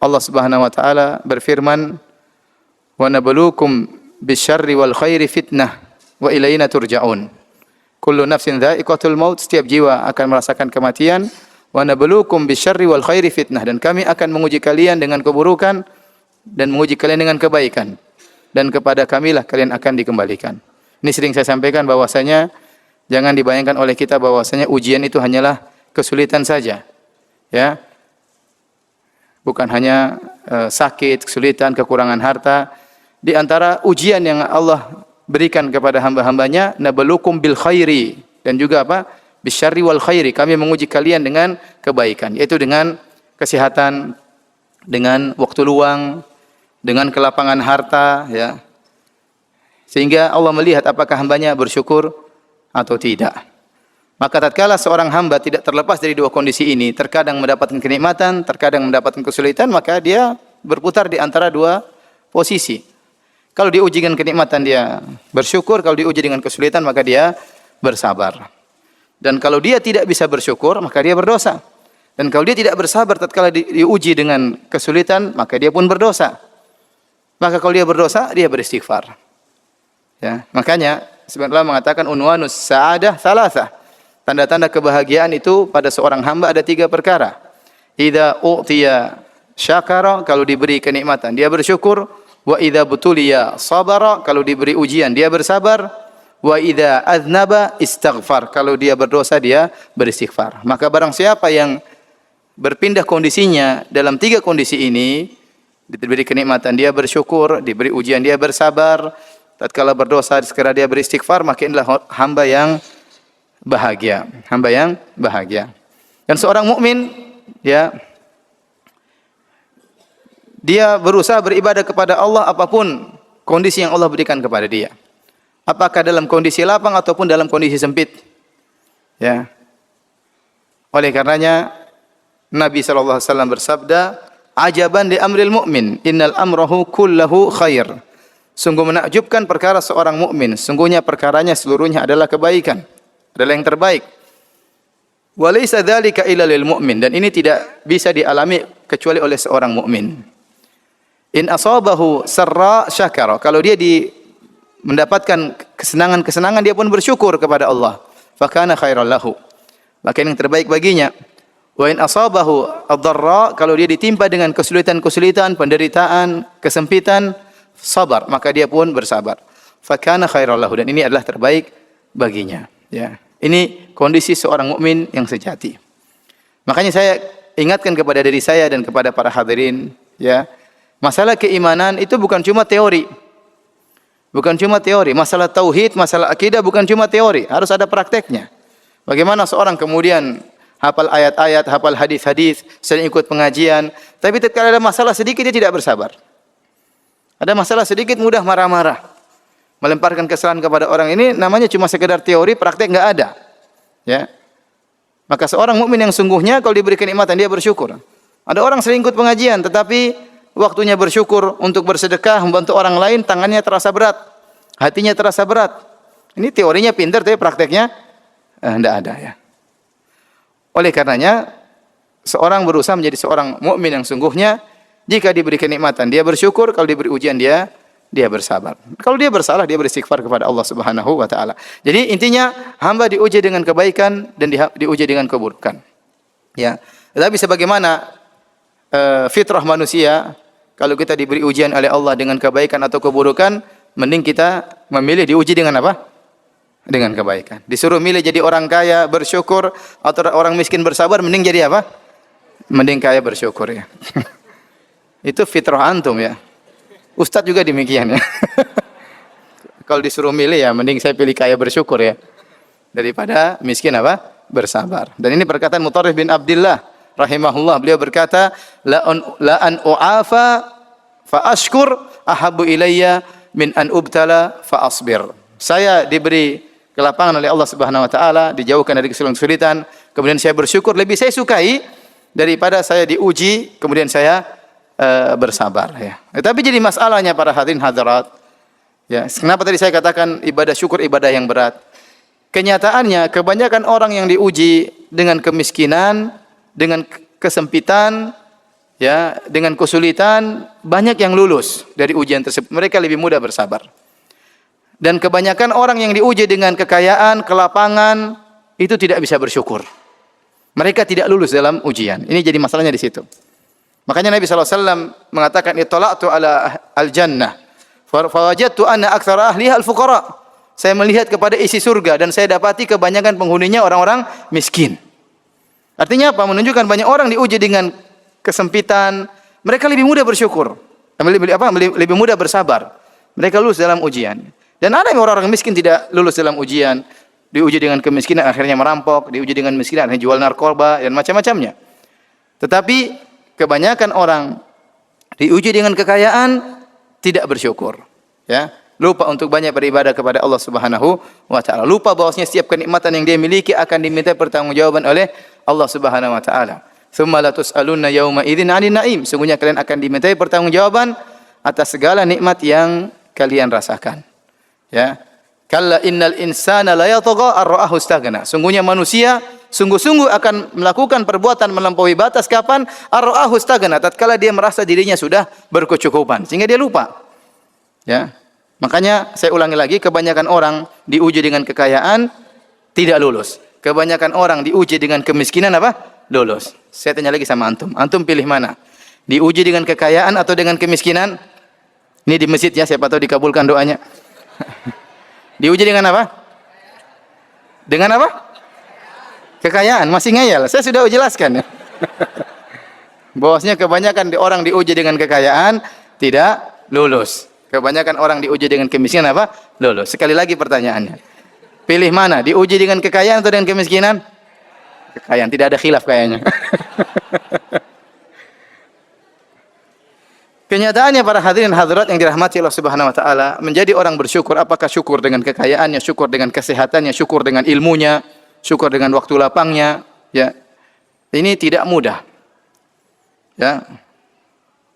Allah Subhanahu wa taala berfirman, "Wa nabluukum bisyarri wal khairi fitnah wa ilaina turja'un." Kullu nafsin dha'iqatul maut, setiap jiwa akan merasakan kematian. Wa nabluukum bisyarri wal khairi fitnah, dan kami akan menguji kalian dengan keburukan dan menguji kalian dengan kebaikan. Dan kepada kamilah kalian akan dikembalikan. Ini sering saya sampaikan bahwasanya jangan dibayangkan oleh kita bahwasanya ujian itu hanyalah kesulitan saja. Ya. Bukan hanya sakit, kesulitan, kekurangan harta. Di antara ujian yang Allah berikan kepada hamba-hambanya, nabluukum bil khairi, dan juga apa? Bisyarri wal khairi, kami menguji kalian dengan kebaikan, yaitu dengan kesehatan, dengan waktu luang, dengan kelapangan harta, ya. Sehingga Allah melihat apakah hambanya bersyukur atau tidak. Maka tatkala seorang hamba tidak terlepas dari dua kondisi ini, terkadang mendapatkan kenikmatan, terkadang mendapatkan kesulitan, maka dia berputar di antara dua posisi. Kalau diuji dengan kenikmatan dia bersyukur, kalau diuji dengan kesulitan maka dia bersabar. Dan kalau dia tidak bisa bersyukur maka dia berdosa. Dan kalau dia tidak bersabar tatkala diuji dengan kesulitan maka dia pun berdosa. Maka kalau dia berdosa dia beristighfar. Ya, makanya sebenarnya mengatakan unwanus sa'adah thalatha. Tanda-tanda kebahagiaan itu pada seorang hamba ada 3 perkara. Idza u'tiya syakara, kalau diberi kenikmatan dia bersyukur. Wa idza butuliya sabara, kalau diberi ujian dia bersabar. Wa idza aznaba istaghfar, kalau dia berdosa dia beristighfar. Maka barang siapa yang berpindah kondisinya dalam 3 kondisi ini, diberi kenikmatan dia bersyukur, diberi ujian dia bersabar, tatkala berdosa segera dia beristighfar, maka inilah hamba yang bahagia, hamba yang bahagia. Dan seorang mukmin, ya, dia berusaha beribadah kepada Allah apapun kondisi yang Allah berikan kepada dia. Apakah dalam kondisi lapang ataupun dalam kondisi sempit. Ya. Oleh karenanya Nabi sallallahu alaihi wasallam bersabda, "Ajaban li amril mu'min, innal amrahu kullahu khair." Sungguh menakjubkan perkara seorang mukmin, sungguhnya perkaranya seluruhnya adalah kebaikan, adalah yang terbaik. Wa laysa dzalika illa lil mu'min, dan ini tidak bisa dialami kecuali oleh seorang mukmin. In asabahu sarra syakara, kalau dia mendapatkan kesenangan-kesenangan dia pun bersyukur kepada Allah. Fakana khairal lahu, maka yang terbaik baginya. Wa in asabahu ad-dharra, kalau dia ditimpa dengan kesulitan-kesulitan, penderitaan, kesempitan, sabar, maka dia pun bersabar. Fakana khairal lahu, dan ini adalah terbaik baginya. Ya, ini kondisi seorang mukmin yang sejati. Makanya saya ingatkan kepada diri saya dan kepada para hadirin, ya. Masalah keimanan itu bukan cuma teori. Bukan cuma teori. Masalah tauhid, masalah akidah bukan cuma teori. Harus ada prakteknya. Bagaimana seorang kemudian hafal ayat-ayat, hafal hadis-hadis, sering ikut pengajian, tapi tatkala ada masalah sedikit dia tidak bersabar. Ada masalah sedikit mudah marah-marah. Melemparkan kesalahan kepada orang, ini namanya cuma sekedar teori, praktek enggak ada. Ya. Maka seorang mukmin yang sungguhnya kalau diberi kenikmatan dia bersyukur. Ada orang sering ikut pengajian tetapi waktunya bersyukur untuk bersedekah, membantu orang lain, tangannya terasa berat, hatinya terasa berat. Ini teorinya pintar, tapi prakteknya tidak ada, ya. Oleh karenanya, seorang berusaha menjadi seorang mukmin yang sungguhnya. Jika diberi kenikmatan dia bersyukur, kalau diberi ujian dia bersabar. Kalau dia bersalah dia beristighfar kepada Allah Subhanahu wa taala. Jadi intinya hamba diuji dengan kebaikan dan diuji dengan keburukan. Ya. Tetapi sebagaimana fitrah manusia, kalau kita diberi ujian oleh Allah dengan kebaikan atau keburukan, mending kita memilih diuji dengan apa? Dengan kebaikan. Disuruh milih jadi orang kaya bersyukur atau orang miskin bersabar, mending jadi apa? Mending kaya bersyukur, ya. Itu fitrah antum, ya. Ustadz juga demikian, ya. Kalau disuruh milih, ya mending saya pilih kaya bersyukur, ya, daripada miskin apa? Bersabar. Dan ini perkataan Mutarrif bin Abdullah rahimahullah, beliau berkata, la an u'afa fa ashkur ahabbu ilayya min an ubtala fa asbir. Saya diberi kelapangan oleh Allah Subhanahu wa taala, dijauhkan dari kesulitan, kemudian saya bersyukur, lebih saya sukai daripada saya diuji kemudian saya bersabar, ya. Tapi jadi masalahnya para hadirin hadirat, ya, kenapa tadi saya katakan ibadah syukur ibadah yang berat? Kenyataannya kebanyakan orang yang diuji dengan kemiskinan, dengan kesempitan, ya, dengan kesulitan, banyak yang lulus dari ujian tersebut. Mereka lebih mudah bersabar. Dan kebanyakan orang yang diuji dengan kekayaan, kelapangan, itu tidak bisa bersyukur. Mereka tidak lulus dalam ujian. Ini jadi masalahnya di situ. Makanya Nabi SAW mengatakan, "Ittala'tu ala al-jannah, fawajadtu anna aktsara ahliha al-fuqara." Saya melihat kepada isi surga dan saya dapati kebanyakan penghuninya orang-orang miskin. Artinya apa? Menunjukkan banyak orang diuji dengan kesempitan, mereka lebih mudah bersyukur. Lebih mudah bersabar. Mereka lulus dalam ujian. Dan ada orang-orang miskin tidak lulus dalam ujian, diuji dengan kemiskinan akhirnya merampok, diuji dengan kemiskinan akhirnya jual narkoba dan macam-macamnya. Tetapi kebanyakan orang diuji dengan kekayaan tidak bersyukur, ya. Lupa untuk banyak beribadah kepada Allah Subhanahu wa taala. Lupa bahwasanya setiap kenikmatan yang dia miliki akan diminta pertanggungjawaban oleh Allah Subhanahu wa taala. Tsumma la tus'alunna yauma idzin 'anil na'im. Sungguhnya kalian akan dimintai pertanggungjawaban atas segala nikmat yang kalian rasakan. Ya. Kalla innal insana la yatagha ar-ra'ahu istaghna. Sungguhnya manusia sungguh-sungguh akan melakukan perbuatan melampaui batas kapan? Ar-ra'ahu istaghna, tatkala dia merasa dirinya sudah berkecukupan sehingga dia lupa. Ya. Makanya saya ulangi lagi, kebanyakan orang diuji dengan kekayaan tidak lulus. Kebanyakan orang diuji dengan kemiskinan apa? Lulus. Saya tanya lagi sama antum. Antum pilih mana? Diuji dengan kekayaan atau dengan kemiskinan? Ini di masjid ya, siapa tahu dikabulkan doanya. Diuji dengan apa? Dengan apa? Kekayaan. Masih ngeyel. Saya sudah jelaskan. Bahwasanya kebanyakan orang diuji dengan kekayaan tidak lulus. Kebanyakan orang diuji dengan kemiskinan apa? Lulus. Sekali lagi pertanyaannya. Pilih mana? Diuji dengan kekayaan atau dengan kemiskinan? Kekayaan. Tidak ada khilaf kayaknya. Kenyataannya para hadirin hadirat yang dirahmati Allah Subhanahu wa taala, menjadi orang bersyukur, apakah syukur dengan kekayaannya, syukur dengan kesehatannya, syukur dengan ilmunya, syukur dengan waktu lapangnya, ya. Ini tidak mudah. Ya.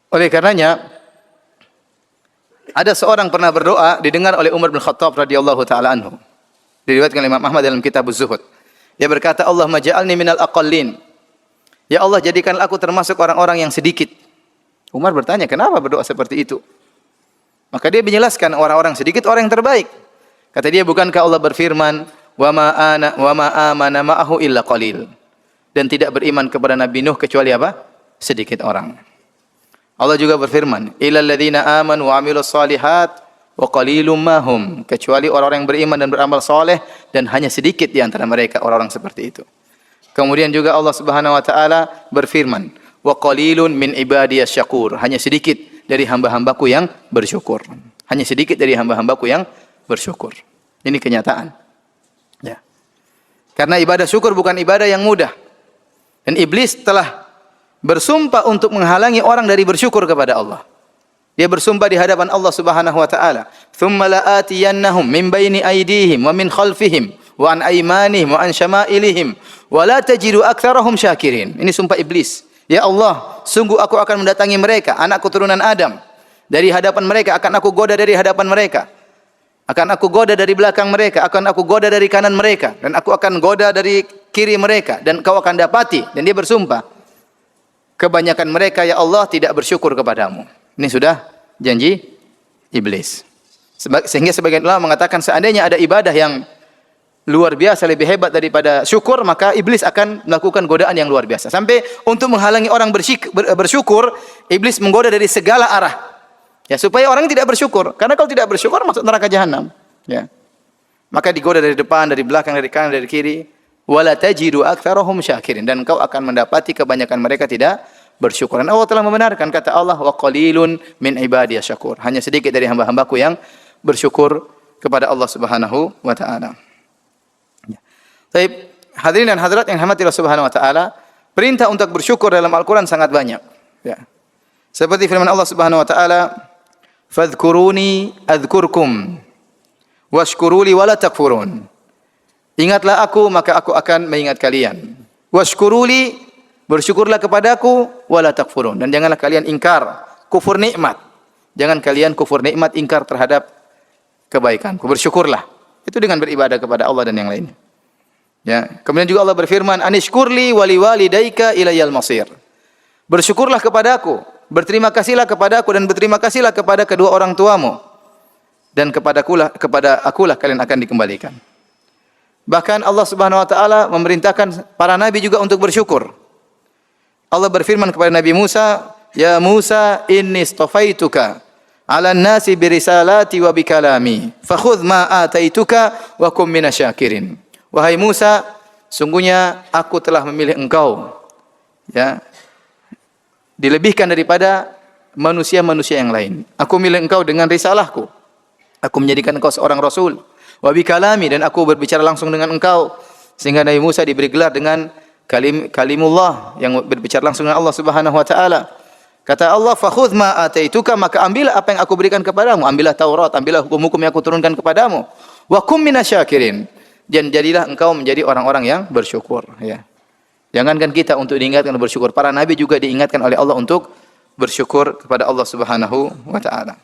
Oleh karenanya ada seorang pernah berdoa didengar oleh Umar bin Khattab radhiyallahu taala anhu. Diriwayatkan oleh Imam Ahmad dalam kitab Az-Zuhud. Dia berkata, "Allahumma ja'alni minal aqallin." Ya Allah, jadikanlah aku termasuk orang-orang yang sedikit. Umar bertanya, kenapa berdoa seperti itu? Maka dia menjelaskan, orang-orang sedikit orang yang terbaik. Kata dia, bukankah Allah berfirman, wa ma amana ma'ahu illa qalil. Dan tidak beriman kepada Nabi Nuh kecuali apa? Sedikit orang. Allah juga berfirman, illal ladzina amanu wa 'amilus shalihat wa qalilum ma hum. Kecuali orang-orang yang beriman dan beramal saleh, dan hanya sedikit di antara mereka orang-orang seperti itu. Kemudian juga Allah Subhanahu wa taala berfirman, wa qalilun min ibadiyas syakur. Hanya sedikit dari hamba-hambaku yang bersyukur. Hanya sedikit dari hamba-hambaku yang bersyukur. Ini kenyataan. Ya. Karena ibadah syukur bukan ibadah yang mudah. Dan iblis telah bersumpah untuk menghalangi orang dari bersyukur kepada Allah. Dia bersumpah di hadapan Allah Subhanahu wa taala, "Tsumma la'atiyannahum min baini aydihim wa min khalfihim wa an aymanihim wa an syama'ilihim wa la tajidu aktsarahum syakirin." Ini sumpah iblis. Ya Allah, sungguh aku akan mendatangi mereka, anak keturunan Adam. Dari hadapan mereka, akan aku goda dari hadapan mereka. Akan aku goda dari belakang mereka, akan aku goda dari kanan mereka. Dan aku akan goda dari kiri mereka. Dan kau akan dapati. Dan dia bersumpah, kebanyakan mereka, ya Allah, tidak bersyukur kepadamu. Ini sudah janji iblis. Sehingga sebagian ulama mengatakan, seandainya ada ibadah yang luar biasa, lebih hebat daripada syukur, maka iblis akan melakukan godaan yang luar biasa. Sampai untuk menghalangi orang bersyukur, iblis menggoda dari segala arah. Ya, supaya orang tidak bersyukur. Karena kalau tidak bersyukur, masuk neraka jahanam. Ya. Maka digoda dari depan, dari belakang, dari kanan, dari kiri. Wala tajidu aktsarahum syakirin. Dan kau akan mendapati kebanyakan mereka tidak bersyukur. Dan Allah telah membenarkan, kata Allah, wa qalilun min ibadiyas syakur. Hanya sedikit dari hamba-hambaku yang bersyukur kepada Allah Subhanahu wa taala. Baik, hadirin dan hadirat yang dirahmati Allah Subhanahu wa taala, perintah untuk bersyukur dalam Al-Qur'an sangat banyak, ya. Seperti firman Allah Subhanahu wa taala, "Fadhkuruni adzkurkum washkuruli wala takfurun." Ingatlah aku, maka aku akan mengingat kalian. Washkuruli, bersyukurlah kepadaku, wala takfurun, dan janganlah kalian ingkar, kufur nikmat. Jangan kalian kufur nikmat, ingkar terhadap kebaikanku. Bersyukurlah. Itu dengan beribadah kepada Allah dan yang lainnya. Ya, kemudian juga Allah berfirman, "Anishkurli wali walidayka ilayal masir." Bersyukurlah kepadaku, berterima kasihlah kepadaku dan berterima kasihlah kepada kedua orang tuamu. Dan kepada akulah kalian akan dikembalikan. Bahkan Allah Subhanahu wa taala memerintahkan para nabi juga untuk bersyukur. Allah berfirman kepada Nabi Musa, "Ya Musa, inni istafaituka 'alan nasi birisalati wa bikalami, fakhudh ma ataituka wa kum minasyakirin." Wahai Musa, sungguhnya aku telah memilih engkau, ya, dilebihkan daripada manusia-manusia yang lain. Aku milih engkau dengan risalahku. Aku menjadikan engkau seorang rasul. Wa bikalami, dan aku berbicara langsung dengan engkau. Sehingga Nabi Musa diberi gelar dengan kalimullah, yang berbicara langsung dengan Allah Subhanahu wa taala. Kata Allah, "Fakhudh ma ataituka," maka ambillah apa yang aku berikan kepadamu. Ambillah Taurat, ambillah hukum-hukum yang aku turunkan kepadamu. Wa kum minasyakirin, dan jadilah engkau menjadi orang-orang yang bersyukur, ya. Jangankan kita untuk diingatkan bersyukur, para nabi juga diingatkan oleh Allah untuk bersyukur kepada Allah Subhanahu wa taala.